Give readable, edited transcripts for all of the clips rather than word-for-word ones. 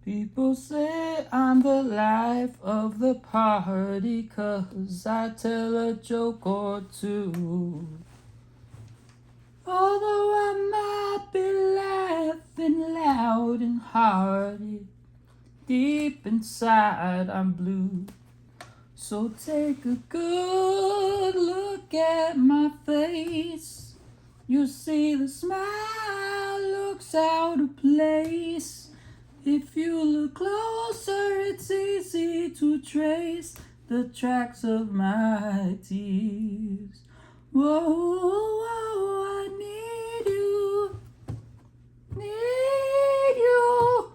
People say I'm the life of the party 'cause I tell a joke or two. Although I might be laughing loud and hearty, deep inside I'm blue. So take a good look at my face. You see the smile looks out of place. If you look closer, it's easy to trace the tracks of my tears. Whoa, whoa, I need you, need you.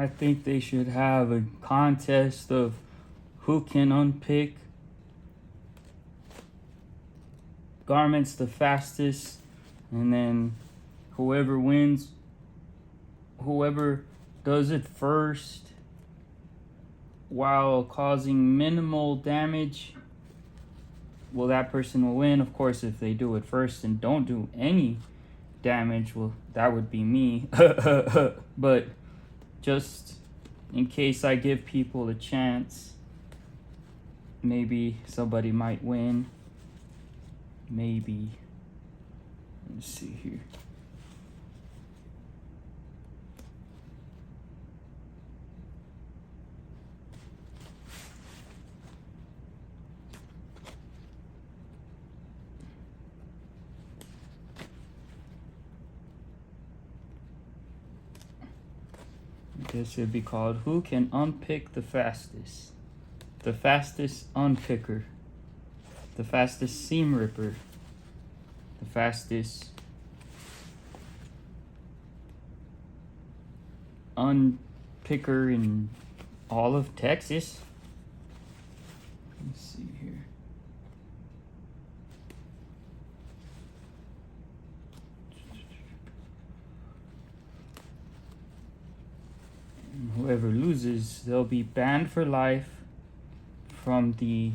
I think they should have a contest of who can unpick garments the fastest, and then whoever wins, whoever does it first while causing minimal damage, well, that person will win. Of course, if they do it first and don't do any damage, well, that would be me. But just in case I give people a chance, maybe somebody might win. Maybe. Let's see here. This should be called Who Can Unpick the Fastest? The fastest unpicker. The fastest seam ripper. The fastest unpicker in all of Texas. Let's see here. And whoever loses, they'll be banned for life from the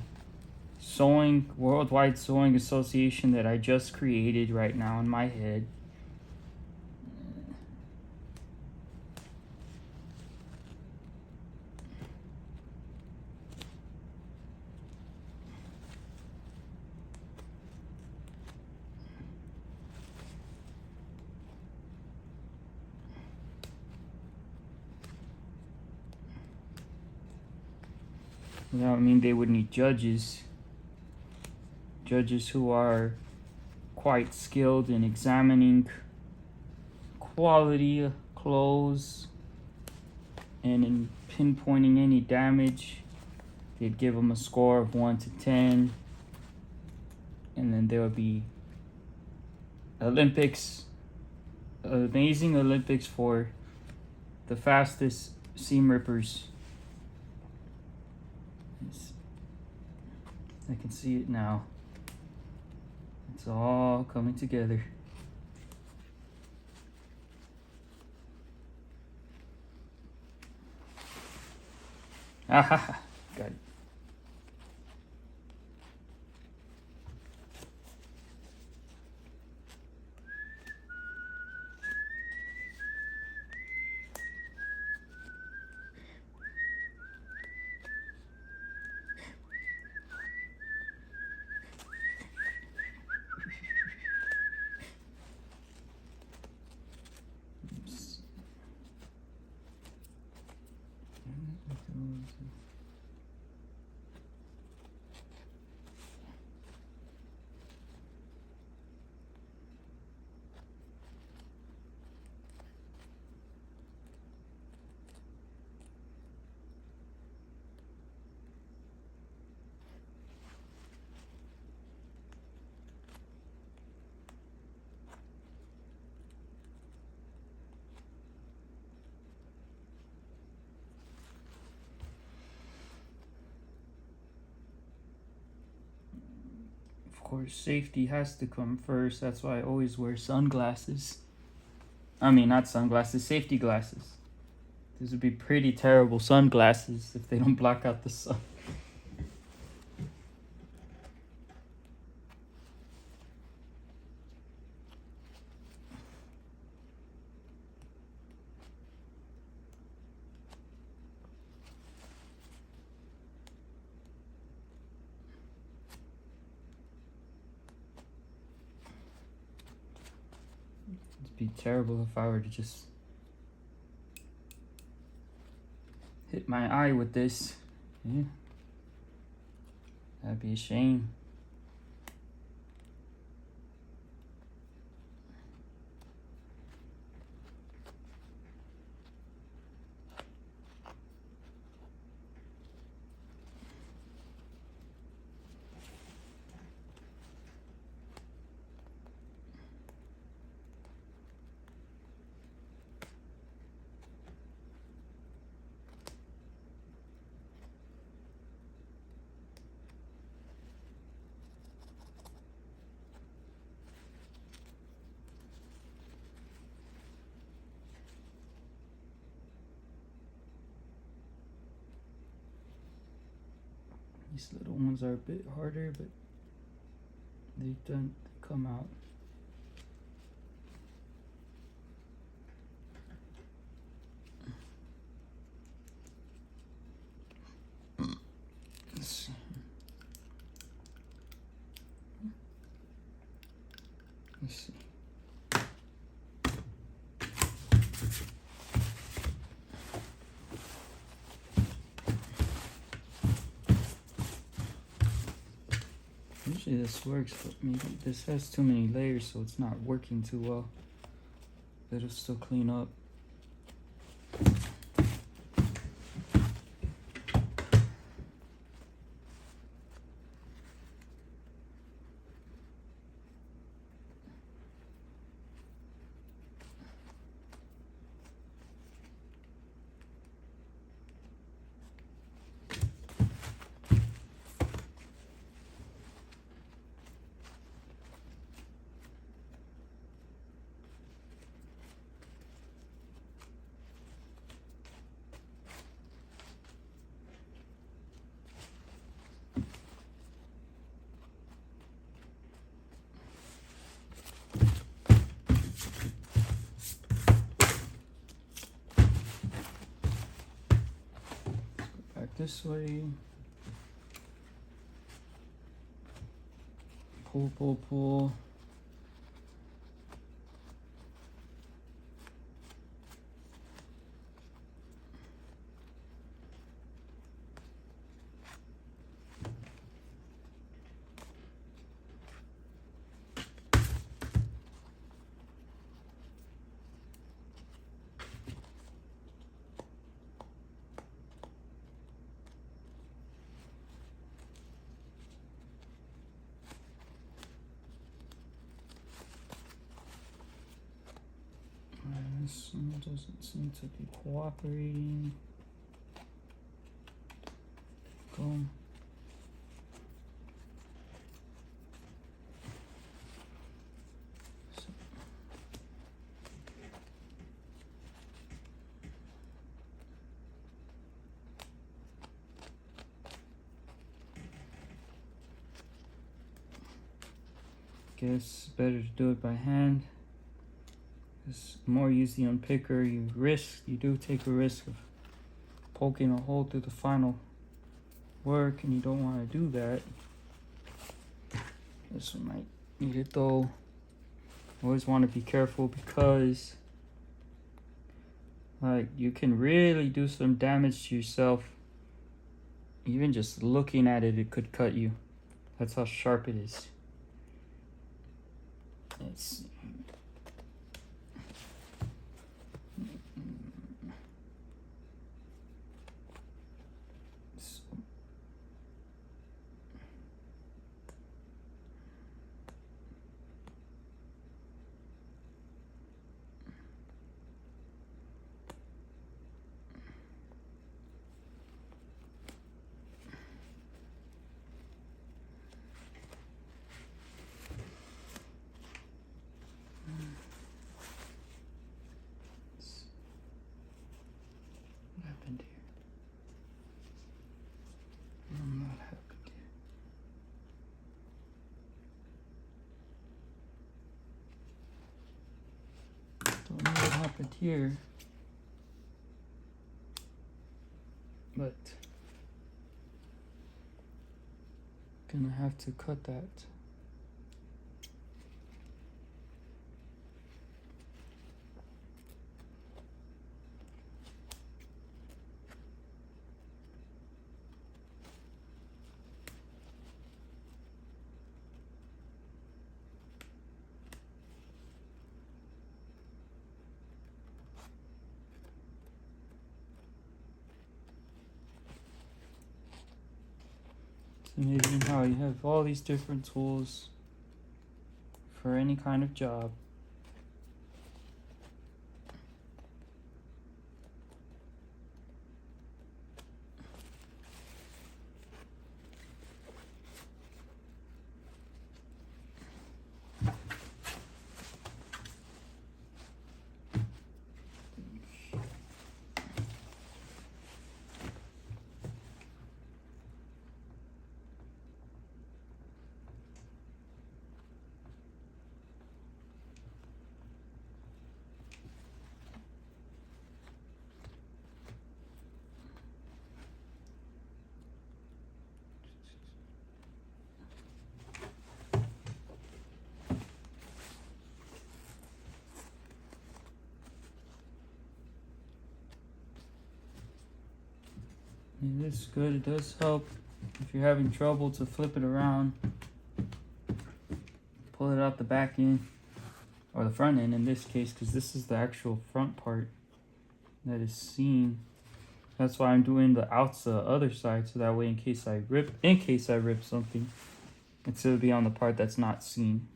Worldwide Sewing Association that I just created right now in my head. That would mean they would need judges who are quite skilled in examining quality clothes and in pinpointing any damage. They'd give them a score of 1 to 10, and then there would be amazing Olympics for the fastest seam rippers. I can see it now. It's all coming together. Ah, got it. Of course, safety has to come first. That's why I always wear sunglasses. I mean, not sunglasses, safety glasses. These would be pretty terrible sunglasses if they don't block out the sun. It'd be terrible if I were to just hit my eye with this. Yeah. That'd be a shame. These little ones are a bit harder, but they come out. Let's see. Let's see. Usually this works, but maybe this has too many layers, so it's not working too well. It'll still clean up. This way. Pull, pull, pull. This one doesn't seem to be cooperating. Go. Guess better to do it by hand. The more you use the unpicker, you do take a risk of poking a hole through the final work, and you don't want to do that. This one might need it though. Always want to be careful because like you can really do some damage to yourself. Even just looking at it, it could cut you. That's how sharp it is. Let's see. Don't know what happened here, but gonna have to cut that. It's amazing how you have all these different tools for any kind of job. It is good. It does help if you're having trouble to flip it around. Pull it out the back end, or the front end in this case, because this is the actual front part that is seen. That's why I'm doing the outside other side, so that way in case I rip something, it'll be on the part that's not seen.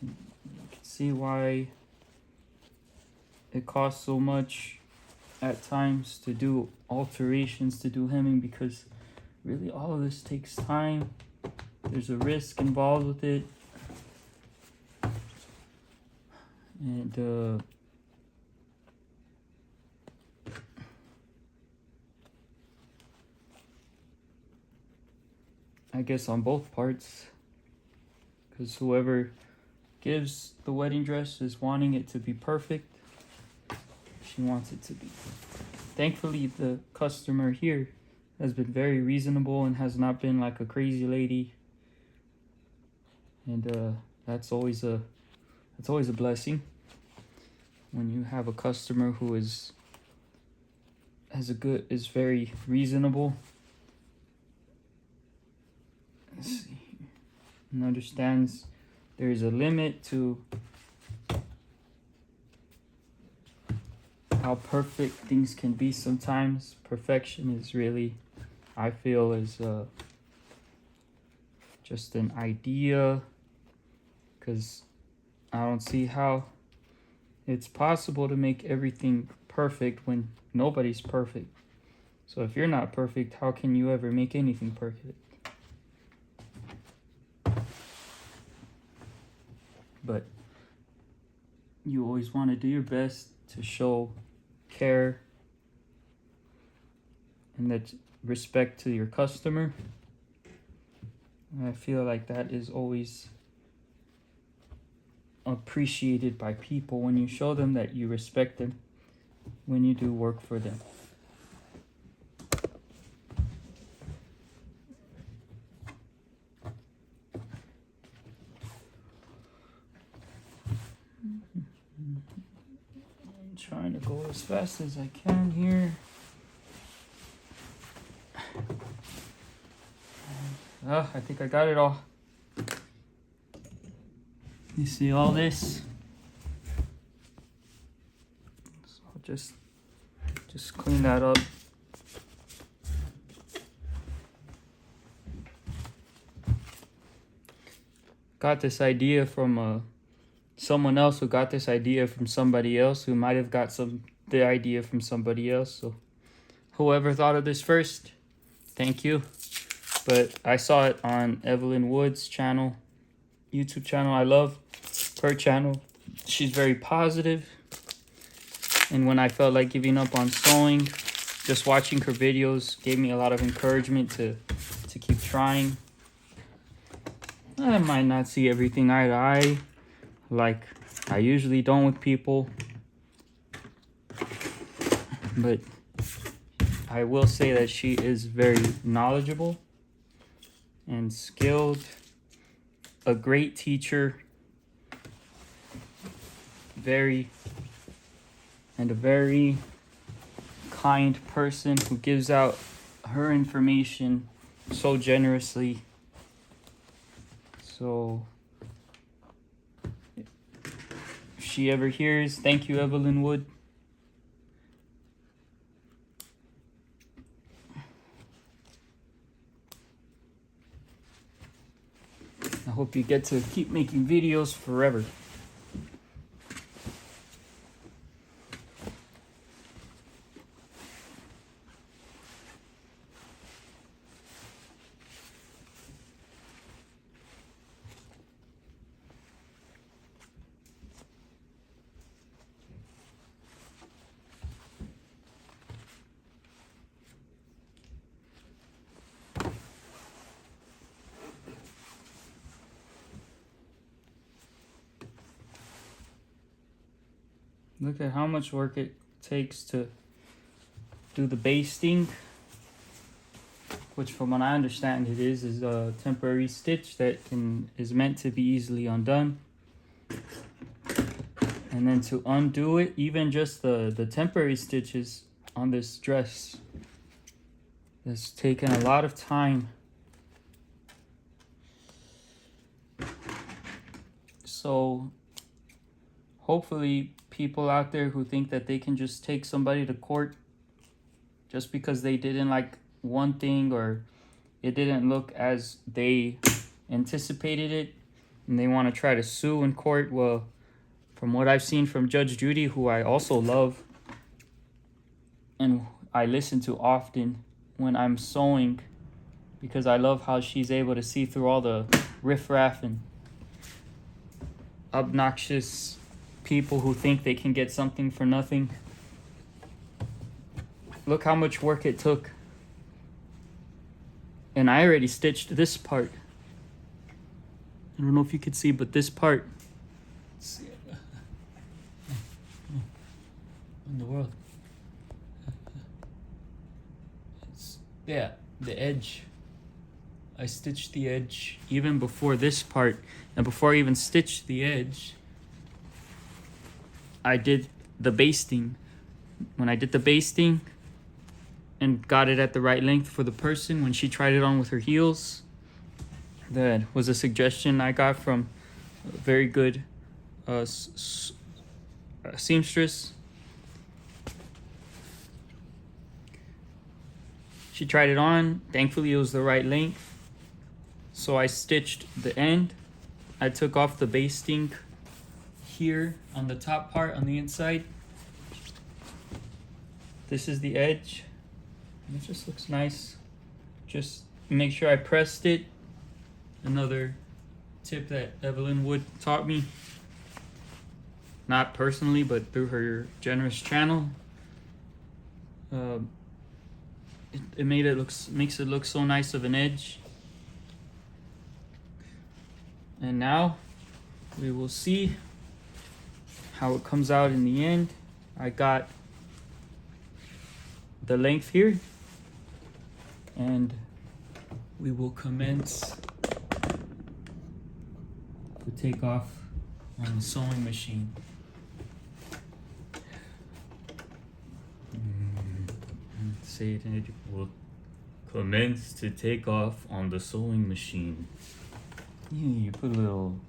You can see why it costs so much at times to do alterations, to do hemming, because really all of this takes time. There's a risk involved with it. And I guess on both parts, because whoever gives the wedding dress is wanting it to be perfect. She wants it to be. Thankfully, the customer here has been very reasonable and has not been like a crazy lady. And that's always a blessing when you have a customer who is very reasonable. Let's see, and understands there is a limit to how perfect things can be sometimes. Perfection is really, I feel, is just an idea, because I don't see how it's possible to make everything perfect when nobody's perfect. So if you're not perfect, how can you ever make anything perfect? But you always want to do your best to show care and that respect to your customer. And I feel like that is always appreciated by people when you show them that you respect them when you do work for them. I'm trying to go as fast as I can here. I think I got it all. You see all this? So I'll just clean that up. Got this idea from someone else who got this idea from somebody else who might have got the idea from somebody else. So whoever thought of this first, thank you. But I saw it on Evelyn Wood's channel, YouTube channel. I love her channel. She's very positive. And when I felt like giving up on sewing, just watching her videos gave me a lot of encouragement to keep trying. I might not see everything eye to eye, like I usually don't with people. But I will say that she is very knowledgeable and skilled, a great teacher, a very kind person who gives out her information so generously. So if she ever hears, thank you, Evelyn Wood. I hope you get to keep making videos forever. Look at how much work it takes to do the basting, which from what I understand it is a temporary stitch that is meant to be easily undone. And then to undo it, even just the temporary stitches on this dress, has taken a lot of time. So hopefully people out there who think that they can just take somebody to court just because they didn't like one thing or it didn't look as they anticipated it and they want to try to sue in court, well, from what I've seen from Judge Judy, who I also love and I listen to often when I'm sewing, because I love how she's able to see through all the riffraff and obnoxious people who think they can get something for nothing. Look how much work it took. And I already stitched this part. I don't know if you could see, but this part. Let's see. In the world. Yeah, the edge. I stitched the edge Even before this part, and before I even stitched the edge, I did the basting. When I did the basting and got it at the right length for the person, when she tried it on with her heels, that was a suggestion I got from a very good seamstress. She tried it on. Thankfully, it was the right length. So I stitched the end. I took off the basting here on the top part on the inside. This is the edge. And it just looks nice. Just make sure I pressed it. Another tip that Evelyn Wood taught me. Not personally, but through her generous channel. It makes it look so nice of an edge. And now we will see how it comes out in the end. I got the length here, and we will commence to take off on the sewing machine. Say it, and it will commence to take off on the sewing machine. You put a little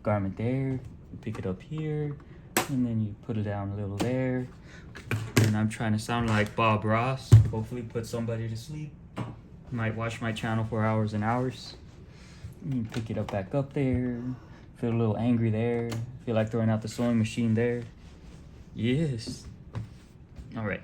garment there, you pick it up here, and then you put it down a little there. And I'm trying to sound like Bob Ross, hopefully put somebody to sleep. Might watch my channel for hours and hours. You pick it up back up there, feel a little angry there, feel like throwing out the sewing machine there. Yes. All right.